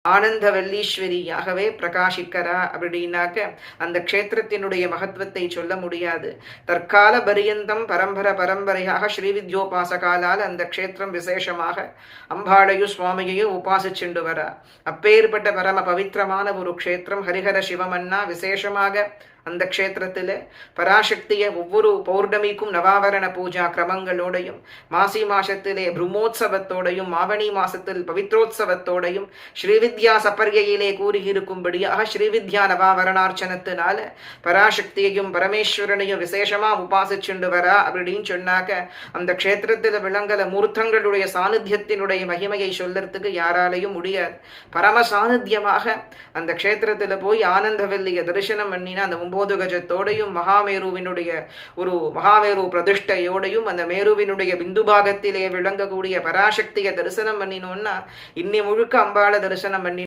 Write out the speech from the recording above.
ஆனந்தவல்லீஸ்வரியாகவே பிரகாசிக்கிறா அப்படின்னாக்க அந்த க்ஷேத்திரத்தினுடைய மகத்துவத்தை சொல்ல முடியாது. தற்கால பரியந்தம் பரம்பரையாக ஸ்ரீவித்யோபாசகாலால் அந்த க்ஷேத்திரம் விசேஷமாக அம்பாளையும் சுவாமியையும் உபாசிச்சுண்டு வரா. அப்பேற்பட்ட பரம பவித்திரமான ஒரு க்ஷேத்திரம் ஹரிஹர சிவமன்னா விசேஷமாக அந்த க்ஷேத்திரத்தில் பராசக்தியை ஒவ்வொரு பௌர்ணமிக்கும் நவாவரண பூஜா கிரமங்களோடையும், மாசி மாசத்திலே பிரம்மோத்சவத்தோடையும், மாவணி மாசத்தில் பவித்ரோத்சவத்தோடையும் ஸ்ரீவித்யா சப்பர்கையிலே கூறியிருக்கும்படியாக ஸ்ரீவித்யா நவாவரணார்ச்சனத்தினால பராசக்தியையும் பரமேஸ்வரனையும் விசேஷமா உபாசிச்சுண்டு வரா அப்படின்னு சொன்னாக்க அந்த க்ஷேத்திரத்தில் விளங்கல மூர்த்தங்களுடைய சாநித்தியத்தினுடைய மகிமையை சொல்லறதுக்கு யாராலையும் முடியாது. பரம சாநித்தியமாக அந்த க்ஷேத்திரத்தில் போய் ஆனந்தவல்லிய தரிசனம் பண்ணினா அந்த 9 கஜத்தோடையும் மகாமேருவினுடைய ஒரு மகாமேரு பிரதிஷ்டையோடையும் அந்த மேருவினுடைய பிந்து பாகத்திலே விளங்கக்கூடிய பராசக்தியை தரிசனம் பண்ணினோம்னா இன்னி முழுக்க அம்பாளை தரிசனம் பண்ணி